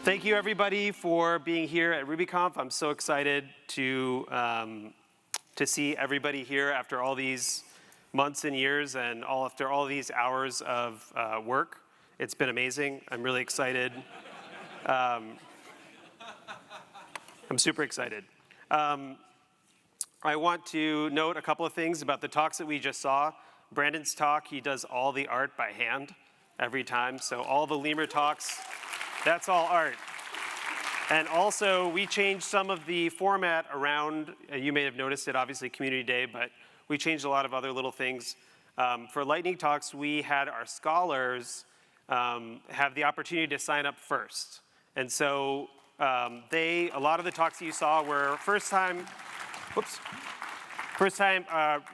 Thank you, everybody, for being here at RubyConf. I'm so excited to see everybody here after all these months and years and after all these hours of work. It's been amazing. I'm really excited. I'm super excited. I want to note a couple of things about the talks that we just saw. Brandon's talk, he does all the art by hand every time. So all the lemur talks, that's all art. And also, we changed some of the format around. You may have noticed it, obviously, Community Day, but we changed a lot of other little things. For lightning talks, we had our scholars have the opportunity to sign up first. And so a lot of the talks that you saw were first-time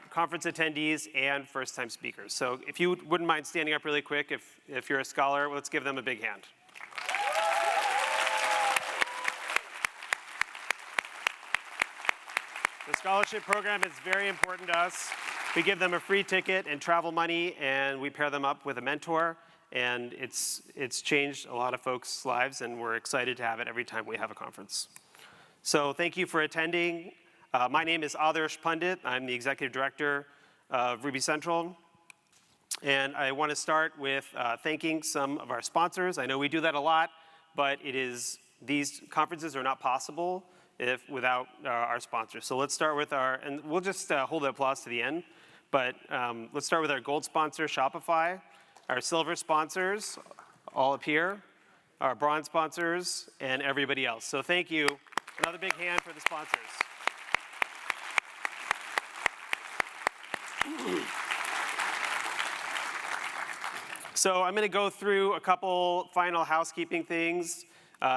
conference attendees and first-time speakers. So if you wouldn't mind standing up really quick, if you're a scholar, let's give them a big hand. The scholarship program is very important to us. We give them a free ticket and travel money, and we pair them up with a mentor. And it's changed a lot of folks' lives, and we're excited to have it every time we have a conference. So thank you for attending. My name is Adarsh Pandit. I'm the executive director of Ruby Central. And I want to start with thanking some of our sponsors. I know we do that a lot, but these conferences are not possible without our sponsors. So let's start with and we'll just hold the applause to the end, but let's start with our gold sponsor, Shopify, our silver sponsors, all up here, our bronze sponsors, and everybody else. So thank you. Another big hand for the sponsors. So I'm going to go through a couple final housekeeping things,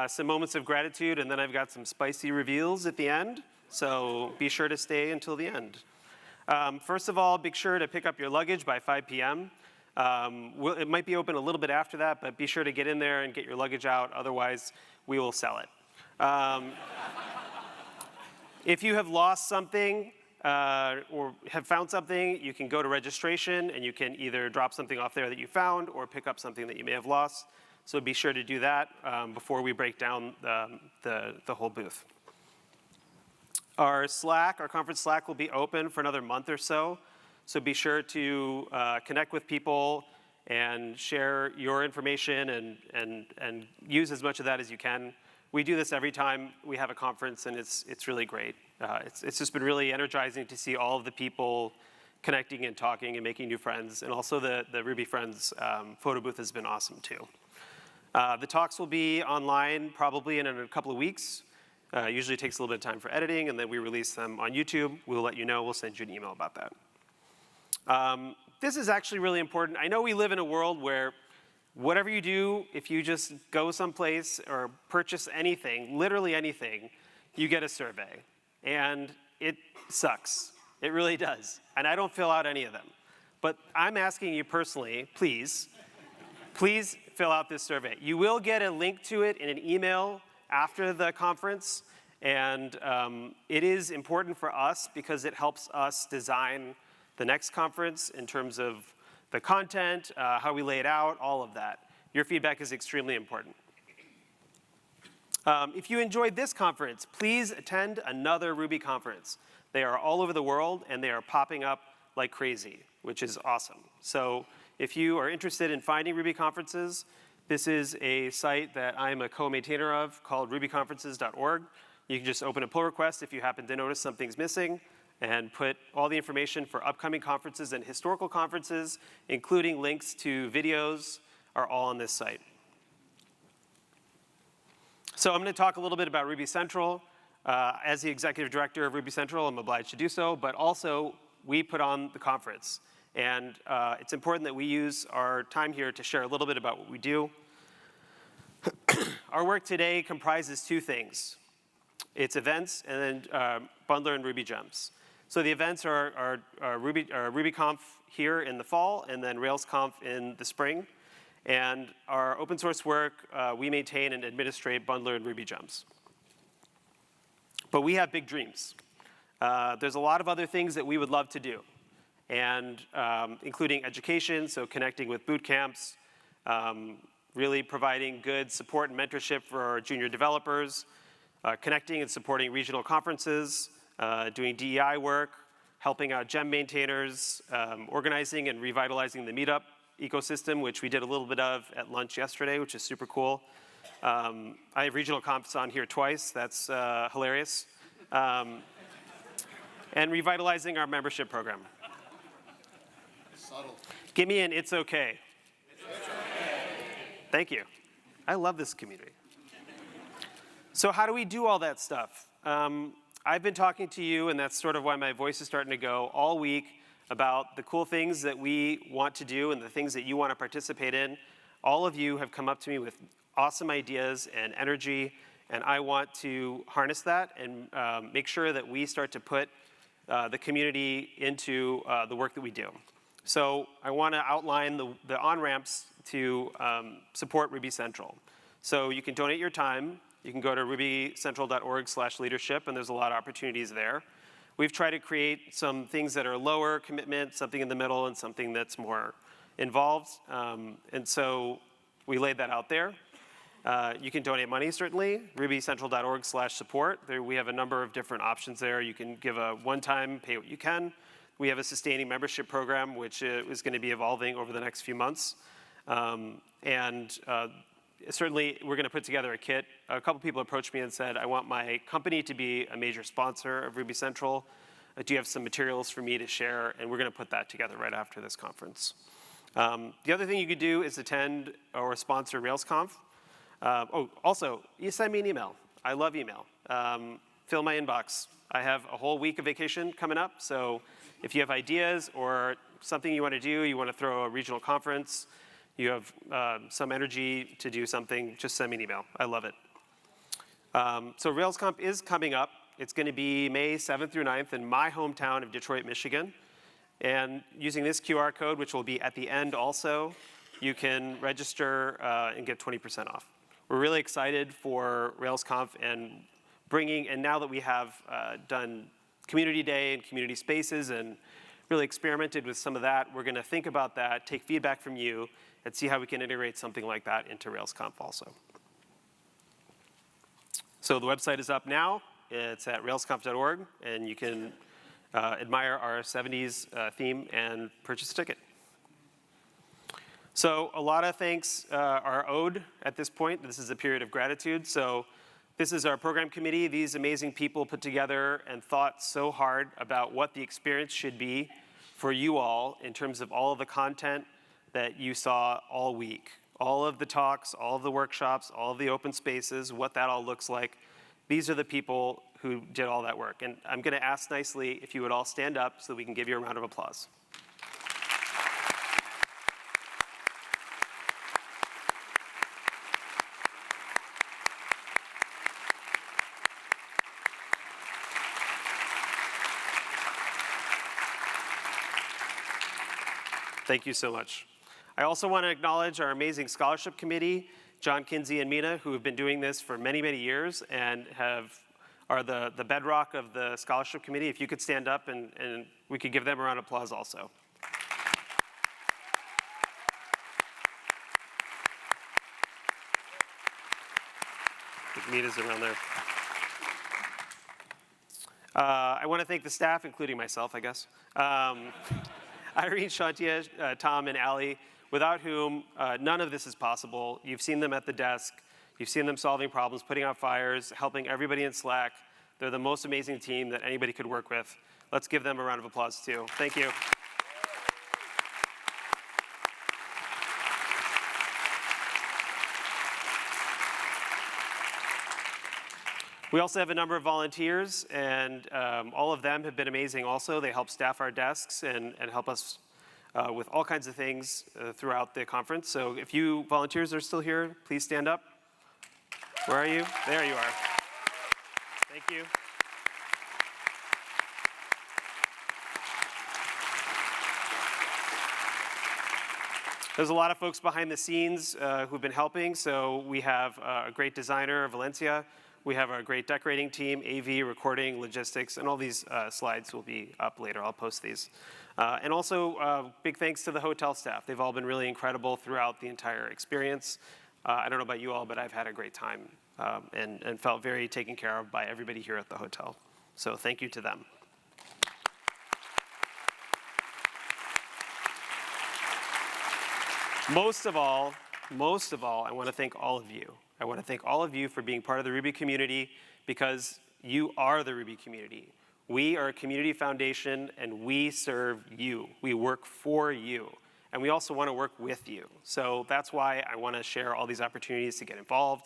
some moments of gratitude, and then I've got some spicy reveals at the end. So be sure to stay until the end. First of all, be sure to pick up your luggage by 5 p.m. It might be open a little bit after that, but be sure to get in there and get your luggage out. Otherwise, we will sell it. If you have lost something or have found something, you can go to registration, and you can either drop something off there that you found or pick up something that you may have lost. So be sure to do that before we break down the whole booth. Our conference Slack will be open for another month or so. So be sure to connect with people and share your information and use as much of that as you can. We do this every time we have a conference, and it's really great. It's just been really energizing to see all of the people connecting and talking and making new friends. And also the Ruby Friends photo booth has been awesome too. The talks will be online probably in a couple of weeks. Usually takes a little bit of time for editing, and then we release them on YouTube. We'll let you know. We'll send you an email about that. This is actually really important. I know we live in a world where whatever you do, if you just go someplace or purchase anything, literally anything, you get a survey. And it sucks. It really does. And I don't fill out any of them. But I'm asking you personally, please fill out this survey. You will get a link to it in an email after the conference. And it is important for us because it helps us design the next conference in terms of the content, how we lay it out, all of that. Your feedback is extremely important. If you enjoyed this conference, please attend another Ruby conference. They are all over the world, and they are popping up like crazy, which is awesome. So if you are interested in finding Ruby conferences, this is a site that I'm a co-maintainer of called rubyconferences.org. You can just open a pull request if you happen to notice something's missing, and put all the information for upcoming conferences and historical conferences, including links to videos, are all on this site. So I'm going to talk a little bit about Ruby Central. As the executive director of Ruby Central, I'm obliged to do so, but also we put on the conference. And it's important that we use our time here to share a little bit about what we do. Our work today comprises two things. It's events and then Bundler and Ruby Gems. So the events are RubyConf here in the fall, and then RailsConf in the spring. And our open source work, we maintain and administrate Bundler and Ruby Gems. But we have big dreams. There's a lot of other things that we would love to do, and including education, so connecting with boot camps, really providing good support and mentorship for our junior developers, connecting and supporting regional conferences, doing DEI work, helping out gem maintainers, organizing and revitalizing the meetup ecosystem, which we did a little bit of at lunch yesterday, which is super cool. I have regional confs on here twice. That's hilarious. And revitalizing our membership program. Subtle. Give me an it's okay. It's okay. Thank you. I love this community. So how do we do all that stuff? I've been talking to you, and that's sort of why my voice is starting to go, all week about the cool things that we want to do and the things that you want to participate in. All of you have come up to me with awesome ideas and energy, and I want to harness that and make sure that we start to put the community into the work that we do. So I want to outline the on-ramps to support Ruby Central. So you can donate your time. You can go to rubycentral.org/leadership, and there's a lot of opportunities there. We've tried to create some things that are lower commitment, something in the middle, and something that's more involved. And so we laid that out there. You can donate money, certainly, rubycentral.org/support. We have a number of different options there. You can give a one-time, pay what you can. We have a sustaining membership program, which is going to be evolving over the next few months. Certainly, we're going to put together a kit. A couple people approached me and said, I want my company to be a major sponsor of Ruby Central. Do you have some materials for me to share? And we're going to put that together right after this conference. The other thing you could do is attend or sponsor RailsConf. Also, you send me an email. I love email. Fill my inbox. I have a whole week of vacation coming up, so if you have ideas or something you want to do, you want to throw a regional conference, you have some energy to do something, just send me an email. I love it. So RailsConf is coming up. It's going to be May 7th through 9th in my hometown of Detroit, Michigan. And using this QR code, which will be at the end also, you can register and get 20% off. We're really excited for RailsConf and now that we have done Community Day and community spaces and really experimented with some of that, we're going to think about that, take feedback from you, and see how we can integrate something like that into RailsConf also. So the website is up now. It's at railsconf.org, and you can admire our 70s theme and purchase a ticket. So a lot of thanks are owed at this point. This is a period of gratitude. So this is our program committee. These amazing people put together and thought so hard about what the experience should be for you all in terms of all of the content that you saw all week. All of the talks, all of the workshops, all of the open spaces, what that all looks like. These are the people who did all that work. And I'm going to ask nicely if you would all stand up so we can give you a round of applause. Thank you so much. I also want to acknowledge our amazing scholarship committee, John Kinsey and Mina, who have been doing this for many, many years and are the bedrock of the scholarship committee. If you could stand up and we could give them a round of applause also. I think Mina's around there. I want to thank the staff, including myself, I guess. Irene, Shantia, Tom, and Allie, without whom none of this is possible. You've seen them at the desk. You've seen them solving problems, putting out fires, helping everybody in Slack. They're the most amazing team that anybody could work with. Let's give them a round of applause, too. Thank you. We also have a number of volunteers, and all of them have been amazing also. They help staff our desks and help us with all kinds of things throughout the conference. So if you volunteers are still here, please stand up. Where are you? There you are. Thank you. There's a lot of folks behind the scenes who've been helping. So we have a great designer, Valencia. We have our great decorating team, AV, recording, logistics, and all these slides will be up later. I'll post these. And also, big thanks to the hotel staff. They've all been really incredible throughout the entire experience. I don't know about you all, but I've had a great time and felt very taken care of by everybody here at the hotel. So thank you to them. Most of all, I want to thank all of you. I want to thank all of you for being part of the Ruby community, because you are the Ruby community. We are a community foundation, and we serve you. We work for you, and we also want to work with you. So that's why I want to share all these opportunities to get involved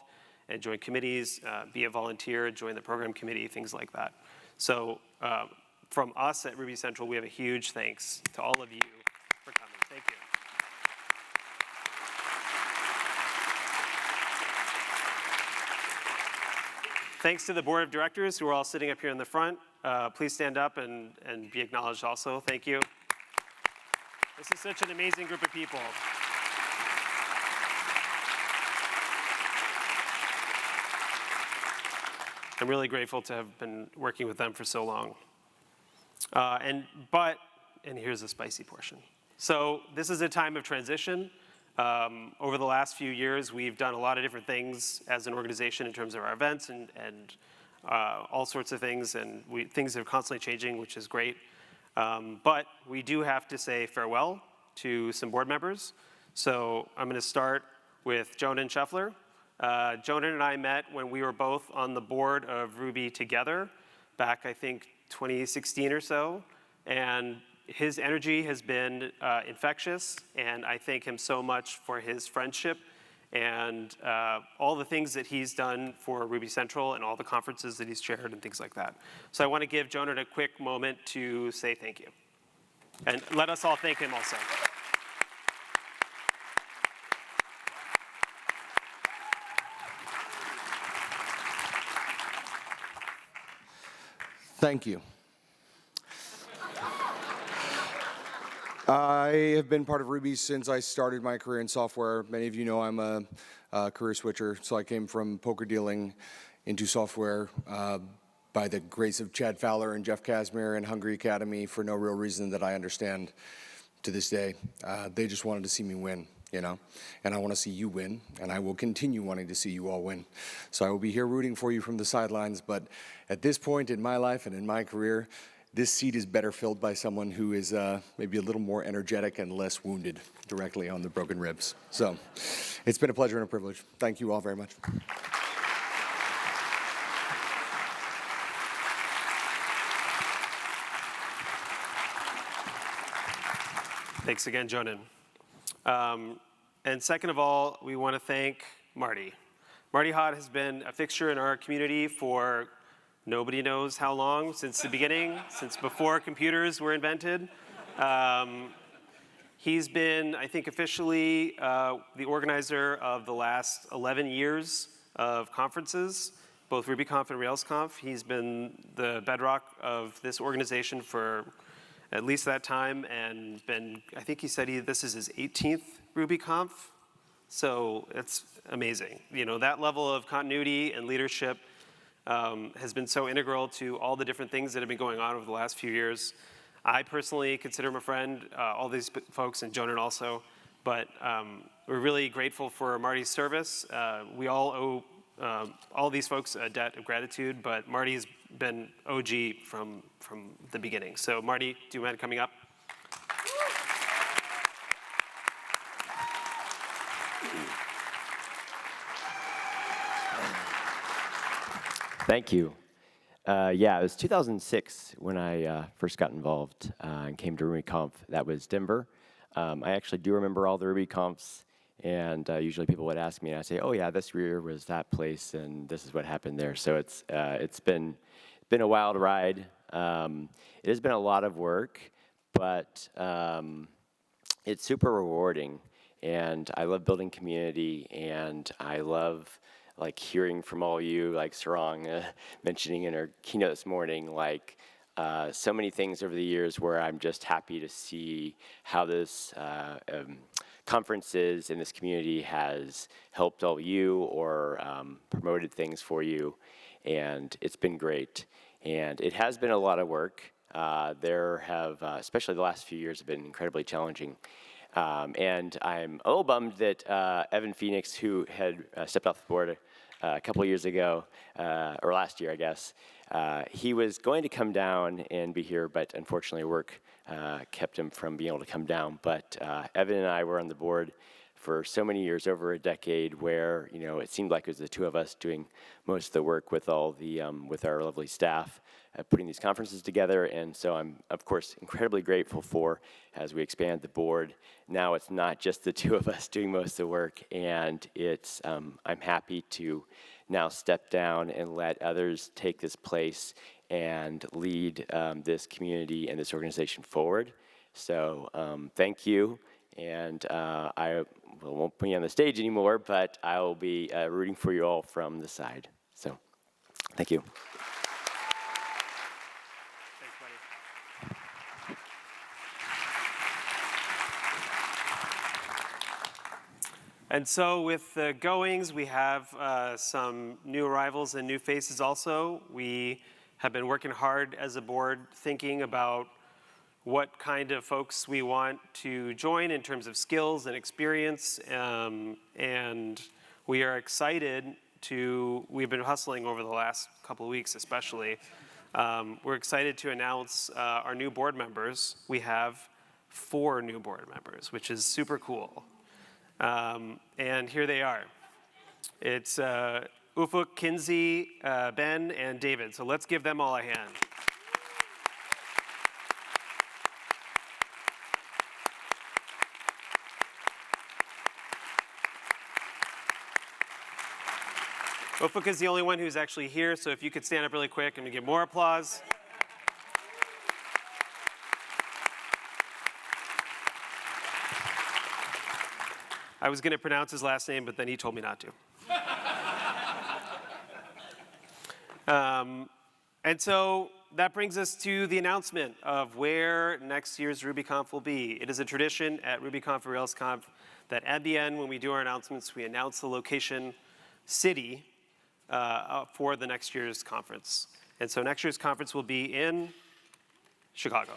and join committees, be a volunteer, join the program committee, things like that. So from us at Ruby Central, we have a huge thanks to all of you for coming. Thank you. Thanks to the board of directors who are all sitting up here in the front. Please stand up and be acknowledged also. Thank you. This is such an amazing group of people. I'm really grateful to have been working with them for so long. And here's the spicy portion. So this is a time of transition. Over the last few years, we've done a lot of different things as an organization in terms of our events and all sorts of things, and things are constantly changing, which is great. But we do have to say farewell to some board members. So I'm going to start with Jonan Scheffler. Jonan and I met when we were both on the board of Ruby together back, I think, 2016 or so. And his energy has been infectious, and I thank him so much for his friendship and all the things that he's done for Ruby Central and all the conferences that he's chaired and things like that. So I want to give Jonan a quick moment to say thank you. And let us all thank him also. Thank you. I have been part of Ruby since I started my career in software. Many of you know I'm a career switcher, so I came from poker dealing into software by the grace of Chad Fowler and Jeff Casimir and Hungry Academy for no real reason that I understand to this day. They just wanted to see me win, you know, and I want to see you win, and I will continue wanting to see you all win. So I will be here rooting for you from the sidelines, but at this point in my life and in my career, this seat is better filled by someone who is maybe a little more energetic and less wounded directly on the broken ribs. So it's been a pleasure and a privilege. Thank you all very much. Thanks again, Jonan. And second of all, we want to thank Marty. Marty Hott has been a fixture in our community for nobody knows how long, since the beginning, since before computers were invented. He's been, I think, officially the organizer of the last 11 years of conferences, both RubyConf and RailsConf. He's been the bedrock of this organization for at least that time, and I think he said this is his 18th RubyConf. So it's amazing. You know, that level of continuity and leadership has been so integral to all the different things that have been going on over the last few years. I personally consider him a friend, all these folks, and Jonan also, but we're really grateful for Marty's service. We all owe all these folks a debt of gratitude, but Marty's been OG from the beginning. So Marty, do you mind coming up? Thank you. Yeah, it was 2006 when I first got involved and came to RubyConf. That was Denver. I actually do remember all the RubyConfs, and usually people would ask me, and I'd say, "Oh yeah, this year was that place, and this is what happened there." So it's been a wild ride. It has been a lot of work, but it's super rewarding, and I love building community, and I love hearing from all you, like Sarang mentioning in her keynote this morning, so many things over the years where I'm just happy to see how this conferences in this community has helped all you or promoted things for you, and it's been great. And it has been a lot of work. There have, especially the last few years, have been incredibly challenging. And I'm a little bummed that Evan Phoenix, who had stepped off the board a couple of years ago, or last year, I guess, he was going to come down and be here, but unfortunately work kept him from being able to come down. But Evan and I were on the board for so many years, over a decade, where it seemed like it was the two of us doing most of the work with all the with our lovely staff, putting these conferences together. And so I'm, of course, incredibly grateful for, as we expand the board, now it's not just the two of us doing most of the work, and it's I'm happy to now step down and let others take this place and lead this community and this organization forward. So thank you. And I won't put you on the stage anymore, but I will be rooting for you all from the side. So thank you. Thanks, buddy. And so with the goings, we have some new arrivals and new faces also. We have been working hard as a board thinking about what kind of folks we want to join in terms of skills and experience, and we are excited we've been hustling over the last couple of weeks especially. We're excited to announce our new board members. We have 4 new board members, which is super cool. And here they are. It's Ufuk, Kinsey, Ben, and David. So let's give them all a hand. Ufuk is the only one who's actually here, so if you could stand up really quick and give more applause. I was going to pronounce his last name, but then he told me not to. And so that brings us to the announcement of where next year's RubyConf will be. It is a tradition at RubyConf or RailsConf that at the end, when we do our announcements, we announce the location, city, for the next year's conference. And so next year's conference will be in Chicago.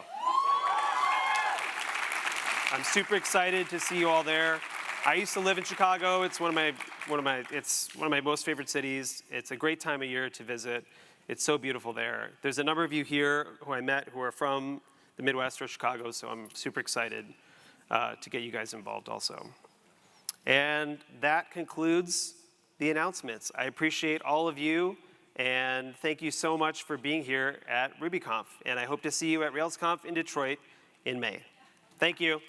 I'm super excited to see you all there. I used to live in Chicago. It's one of my most favorite cities. It's a great time of year to visit. It's so beautiful there. There's a number of you here who I met who are from the Midwest or Chicago, so I'm super excited to get you guys involved also. And that concludes the announcements. I appreciate all of you, and thank you so much for being here at RubyConf. And I hope to see you at RailsConf in Detroit in May. Thank you.